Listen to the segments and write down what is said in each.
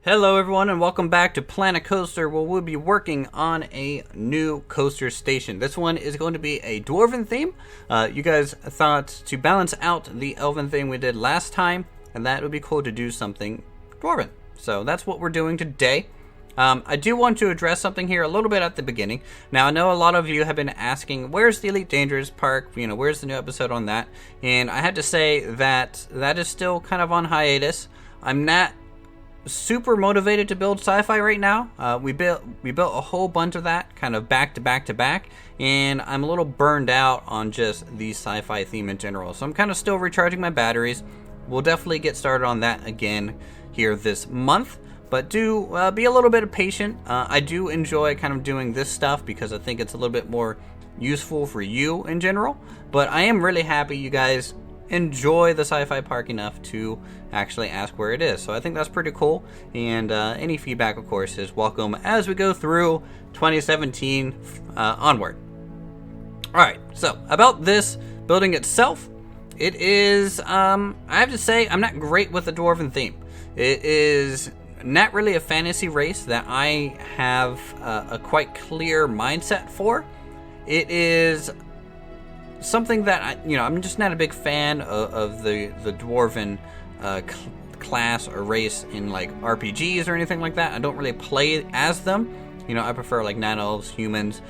Hello everyone and welcome back to Planet Coaster, where we'll be working on a new coaster station. This one is going to be a Dwarven theme. You guys thought to balance out the Elven theme we did last time, and that would be cool to do something Dwarven. So that's what we're doing today. I do want to address something here a little bit at the beginning. Now, I know a lot of you have been asking, where's the Elite Dangerous Park? Where's the new episode on that? And I had to say that that is still kind of on hiatus. I'm not super motivated to build sci-fi right now. We built a whole bunch of that kind of back to back, and I'm a little burned out on just the sci-fi theme in general. So I'm kind of still recharging my batteries. We'll definitely get started on that again here this month, but do be a little bit patient. I do enjoy kind of doing this stuff because I think it's a little bit more useful for you in general, but I am really happy you guys enjoy the sci-fi park enough to actually ask where it is. So I think that's pretty cool, and any feedback of course is welcome as we go through 2017 onward. Alright, so about this building itself, it is I have to say I'm not great with the Dwarven theme. It is not really a fantasy race that I have a quite clear mindset for. It is something that I'm just not a big fan of the Dwarven class or race in like RPGs or anything like that. I don't really play as them. I prefer like night elves, humans,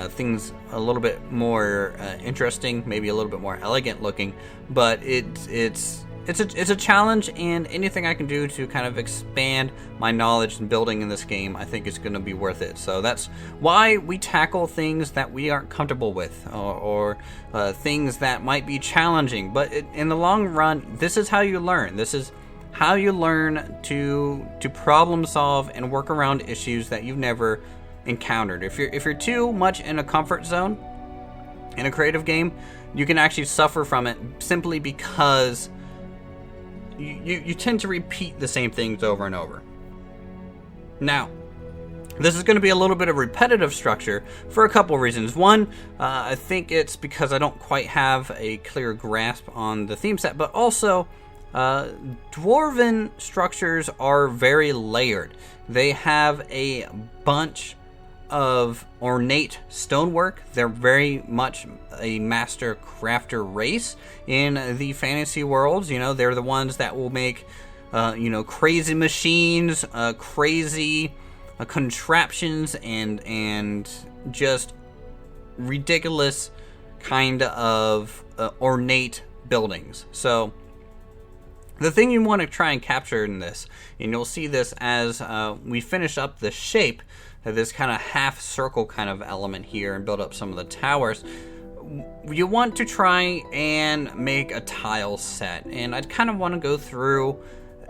things a little bit more interesting, maybe a little bit more elegant looking. But it's a challenge, and anything I can do to kind of expand my knowledge and building in this game, I think is going to be worth it. So that's why we tackle things that we aren't comfortable with, or things that might be challenging. But in the long run, this is how you learn. This is how you learn to problem solve and work around issues that you've never encountered. If you're too much in a comfort zone in a creative game, you can actually suffer from it simply because you tend to repeat the same things over and over. Now, this is going to be a little bit of repetitive structure for a couple of reasons. One, I think it's because I don't quite have a clear grasp on the theme set, but also Dwarven structures are very layered. They have a bunch of ornate stonework. They're very much a master crafter race in the fantasy worlds. They're the ones that will make crazy machines, crazy contraptions, and just ridiculous kind of ornate buildings. So the thing you want to try and capture in this, and you'll see this as we finish up the shape, this kind of half circle kind of element here, and build up some of the towers. You want to try and make a tile set, and I'd kind of want to go through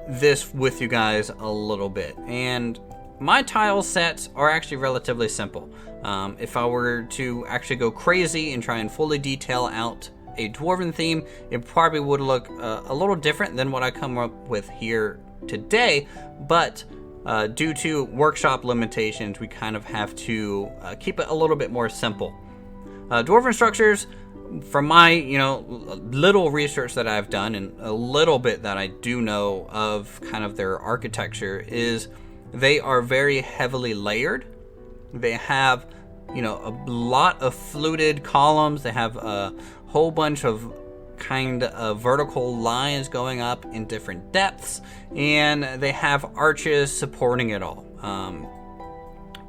this with you guys a little bit. And my tile sets are actually relatively simple. If I were to actually go crazy and try and fully detail out a Dwarven theme, it probably would look a little different than what I come up with here today, but due to workshop limitations, we kind of have to keep it a little bit more simple. Dwarven structures, from my little research that I've done and a little bit that I do know of kind of their architecture, is they are very heavily layered. They have a lot of fluted columns. They have a whole bunch of kind of vertical lines going up in different depths, and they have arches supporting it all.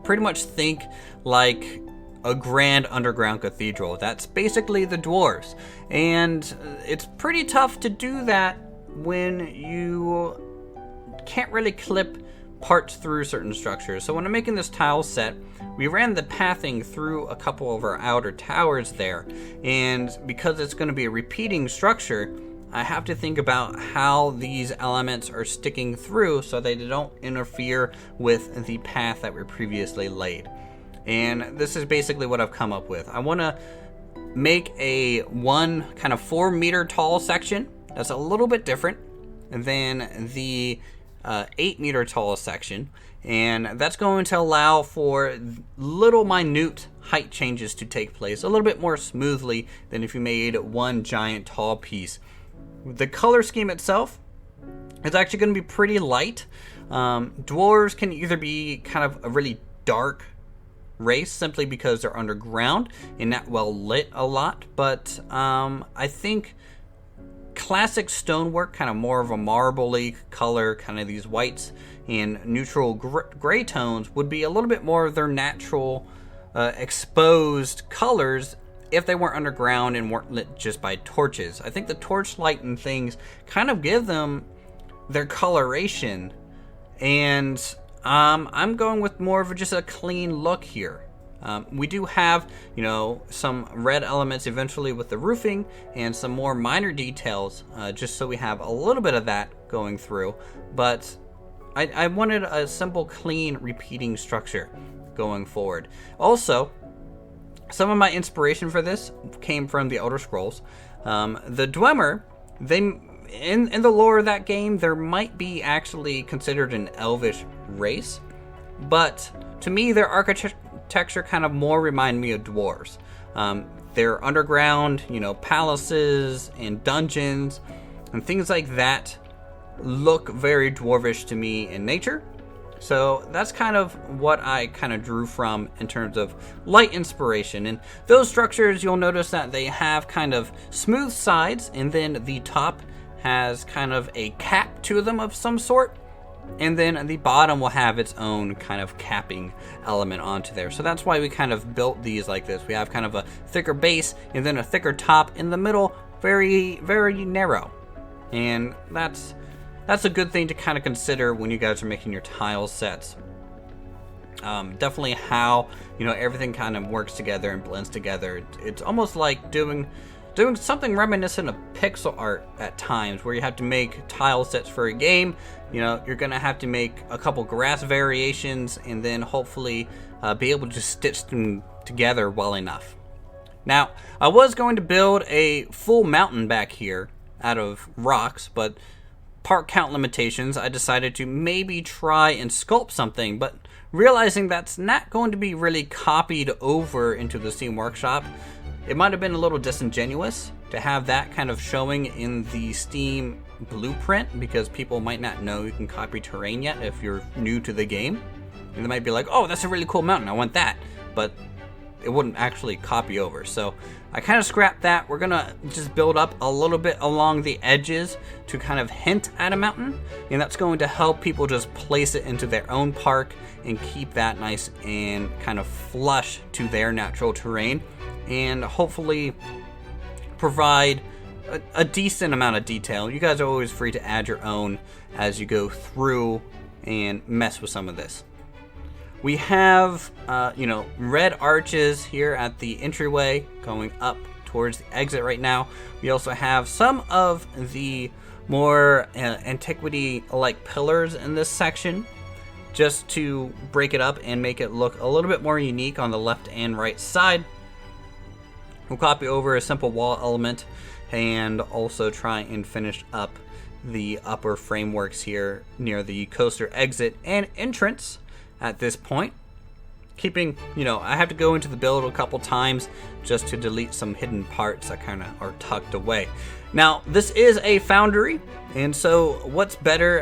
Pretty much think like a grand underground cathedral. That's basically the dwarves, and it's pretty tough to do that when you can't really clip parts through certain structures. So when I'm making this tile set, we ran the pathing through a couple of our outer towers there, and because it's going to be a repeating structure, I have to think about how these elements are sticking through so they don't interfere with the path that we previously laid. And this is basically what I've come up with. I want to make a one kind of 4 meter tall section that's a little bit different than the 8 meter tall section, and that's going to allow for little minute height changes to take place a little bit more smoothly than if you made one giant tall piece. The color scheme itself It's actually going to be pretty light. Dwarves can either be kind of a really dark race simply because they're underground and not well lit a lot, but I think classic stonework, kind of more of a marbly color, kind of these whites and neutral gray tones, would be a little bit more of their natural exposed colors if they weren't underground and weren't lit just by torches. I think the torchlight and things kind of give them their coloration, and I'm going with more of just a clean look here. We do have, some red elements eventually with the roofing and some more minor details, just so we have a little bit of that going through. But I wanted a simple, clean, repeating structure going forward. Also, some of my inspiration for this came from the Elder Scrolls. The Dwemer, in the lore of that game, there might be actually considered an elvish race, but to me, their architecture kind of more remind me of dwarves. Their underground, palaces and dungeons and things like that look very dwarvish to me in nature. So that's kind of what I kind of drew from in terms of light inspiration. And those structures, you'll notice that they have kind of smooth sides, and then the top has kind of a cap to them of some sort, and then the bottom will have its own kind of capping element onto there. So that's why we kind of built these like this. We have kind of a thicker base and then a thicker top in the middle, very, very narrow. And that's a good thing to kind of consider when you guys are making your tile sets. Definitely how, everything kind of works together and blends together. It's almost like doing something reminiscent of pixel art at times, where you have to make tile sets for a game. You're going to have to make a couple grass variations and then hopefully be able to stitch them together well enough. Now, I was going to build a full mountain back here out of rocks, but part count limitations, I decided to maybe try and sculpt something, but realizing that's not going to be really copied over into the Steam Workshop, it might have been a little disingenuous to have that kind of showing in the Steam blueprint, because people might not know you can copy terrain yet if you're new to the game. And they might be like, oh, that's a really cool mountain, I want that. But it wouldn't actually copy over. So I kind of scrapped that. We're going to just build up a little bit along the edges to kind of hint at a mountain. And that's going to help people just place it into their own park and keep that nice and kind of flush to their natural terrain. And hopefully provide a decent amount of detail. You guys are always free to add your own as you go through and mess with some of this. We have, red arches here at the entryway going up towards the exit right now. We also have some of the more antiquity-like pillars in this section, just to break it up and make it look a little bit more unique on the left and right side. We'll copy over a simple wall element and also try and finish up the upper frameworks here near the coaster exit and entrance at this point. Keeping, I have to go into the build a couple times just to delete some hidden parts that kind of are tucked away. Now, this is a foundry, and so what's better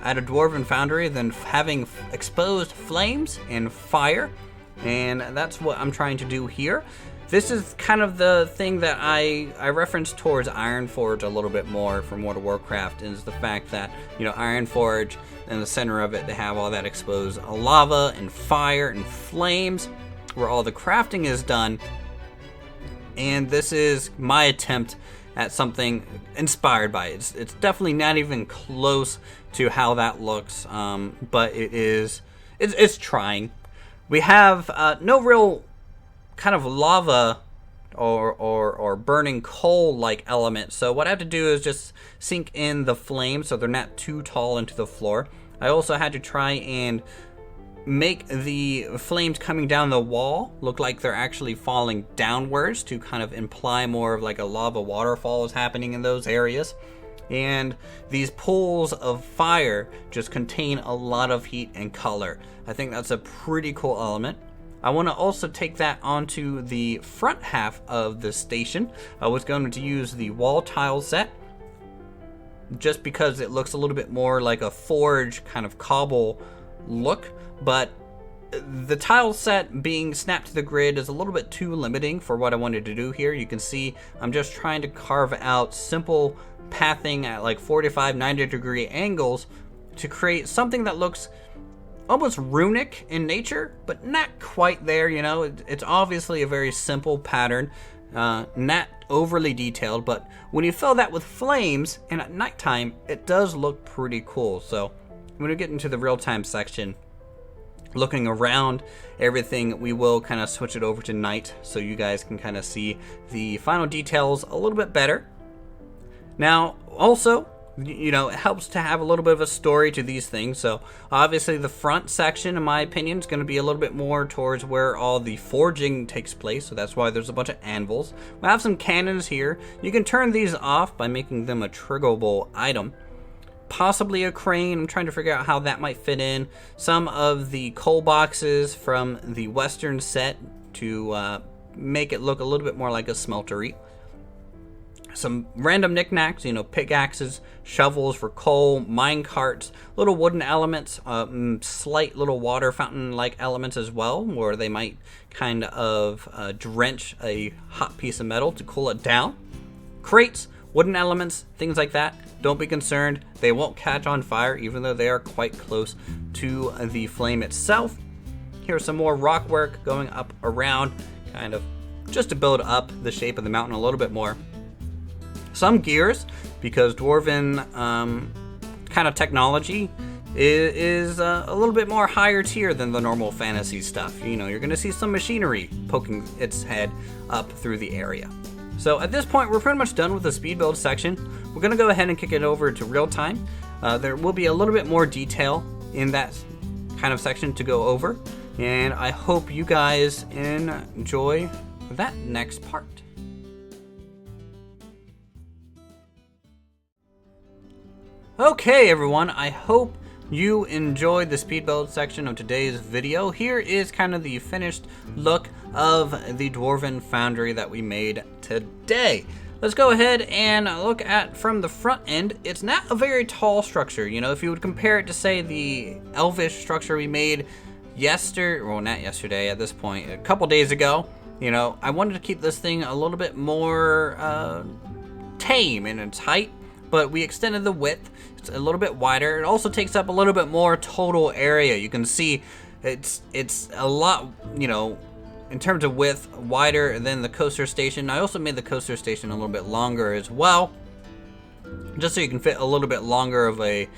at a Dwarven Foundry than having exposed flames and fire? And that's what I'm trying to do here. This is kind of the thing that I referenced towards Ironforge a little bit more from World of Warcraft, is the fact that, Ironforge, in the center of it, they have all that exposed lava and fire and flames where all the crafting is done. And this is my attempt at something inspired by it. It's definitely not even close to how that looks, but it's trying. We have no real kind of lava or burning coal like element, so what I have to do is just sink in the flames so they're not too tall into the floor. I also had to try and make the flames coming down the wall look like they're actually falling downwards to kind of imply more of like a lava waterfall is happening in those areas. And these pools of fire just contain a lot of heat and color. I think that's a pretty cool element. I want to also take that onto the front half of the station. I was going to use the wall tile set. just because it looks a little bit more like a forge kind of cobble look, but the tile set being snapped to the grid is a little bit too limiting for what I wanted to do here. You can see I'm just trying to carve out simple pathing at like 45, 90 degree angles to create something that looks almost runic in nature, but not quite there, you know. It's obviously a very simple pattern, not overly detailed, but when you fill that with flames and at nighttime, it does look pretty cool. So when we get into the real-time section, looking around everything, we will kind of switch it over to night so you guys can kind of see the final details a little bit better. Now, also, you know, it helps to have a little bit of a story to these things. So obviously the front section, in my opinion, is going to be a little bit more towards where all the forging takes place. So that's why there's a bunch of anvils. We have some cannons here. You can turn these off by making them a triggerable item. Possibly a crane. I'm trying to figure out how that might fit in. Some of the coal boxes from the western set to make it look a little bit more like a smeltery. Some random knickknacks, you know, pickaxes, shovels for coal, mine carts, little wooden elements, slight little water fountain-like elements as well, where they might kind of drench a hot piece of metal to cool it down. Crates, wooden elements, things like that. Don't be concerned, they won't catch on fire, even though they are quite close to the flame itself. Here's some more rock work going up around, kind of just to build up the shape of the mountain a little bit more. Some gears, because Dwarven kind of technology is a little bit more higher tier than the normal fantasy stuff. You know, you're going to see some machinery poking its head up through the area. So at this point, we're pretty much done with the speed build section. We're going to go ahead and kick it over to real time. There will be a little bit more detail in that kind of section to go over, and I hope you guys enjoy that next part. Okay everyone, I hope you enjoyed the speed build section of today's video. Here is kind of the finished look of the Dwarven Foundry that we made today. Let's go ahead and look at from the front end. It's not a very tall structure. You know, if you would compare it to, say, the elvish structure we made not yesterday at this point, a couple days ago, you know, I wanted to keep this thing a little bit more tame in its height, but we extended the width. It's a little bit wider. It also takes up a little bit more total area. You can see it's a lot, you know, in terms of width, wider than the coaster station. I also made the coaster station a little bit longer as well, just so you can fit a little bit longer of a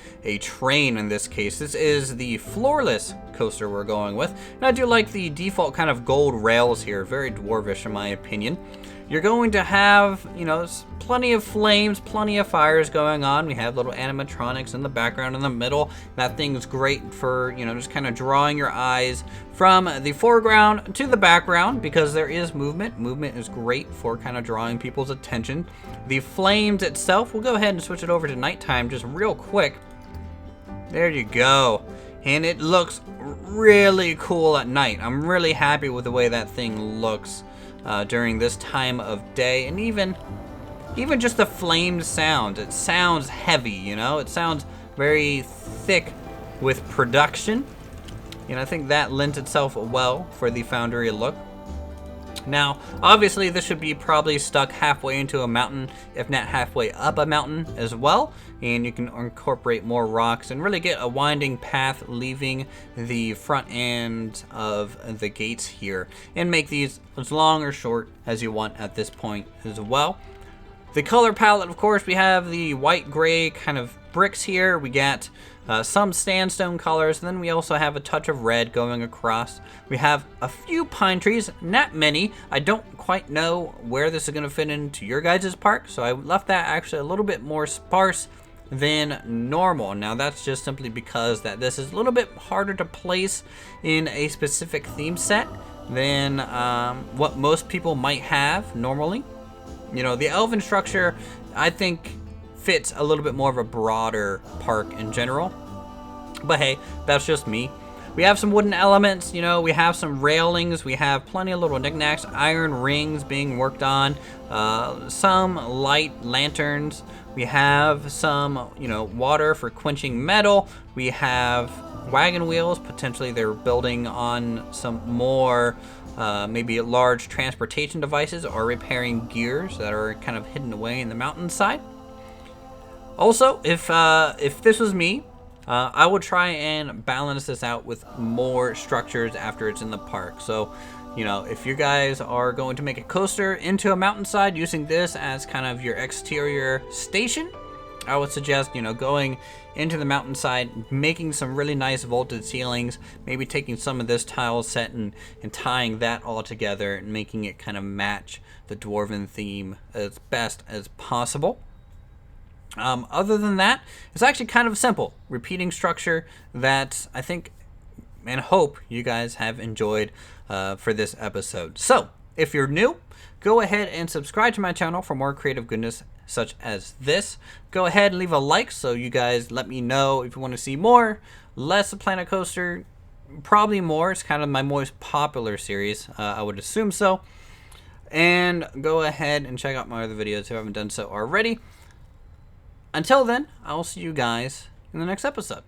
train in this case. This is the Floorless coaster we're going with. And I do like the default kind of gold rails here. Very dwarvish in my opinion. You're going to have, you know, plenty of flames, plenty of fires going on. We have little animatronics in the background in the middle. That thing's great for, you know, just kind of drawing your eyes from the foreground to the background, because there is movement. Movement is great for kind of drawing people's attention. The flames itself, we'll go ahead and switch it over to nighttime just real quick. There you go. And it looks really cool at night. I'm really happy with the way that thing looks during this time of day, and even just the flame sound. It sounds heavy, you know. It sounds very thick with production, and I think that lent itself well for the Foundry look. Now, obviously, this should be probably stuck halfway into a mountain, if not halfway up a mountain as well. And you can incorporate more rocks and really get a winding path leaving the front end of the gates here, and make these as long or short as you want at this point as well. The color palette, of course, we have the white gray kind of bricks here. We got some sandstone colors, and then we also have a touch of red going across. We have a few pine trees, not many. I don't quite know where this is going to fit into your guys' park, so I left that actually a little bit more sparse than normal. Now that's just simply because that this is a little bit harder to place in a specific theme set than what most people might have normally. You know, the elven structure, I think, fits a little bit more of a broader park in general. But hey, that's just me. we have some wooden elements, you know, we have some railings, we have plenty of little knickknacks, iron rings being worked on, some light lanterns, we have some, you know, water for quenching metal, we have wagon wheels, potentially they're building on some more maybe large transportation devices or repairing gears that are kind of hidden away in the mountainside. Also, if this was me, I would try and balance this out with more structures after it's in the park. So, you know, if you guys are going to make a coaster into a mountainside using this as kind of your exterior station, I would suggest, you know, going into the mountainside, making some really nice vaulted ceilings, maybe taking some of this tile set and tying that all together and making it kind of match the Dwarven theme as best as possible. Other than that, it's actually kind of simple repeating structure that I think and hope you guys have enjoyed for this episode. So if you're new, go ahead and subscribe to my channel for more creative goodness such as this. Go ahead and leave a like so you guys let me know if you want to see more, less of Planet Coaster, probably more. It's kind of my most popular series, I would assume so. And go ahead and check out my other videos if you haven't done so already. Until then, I'll see you guys in the next episode.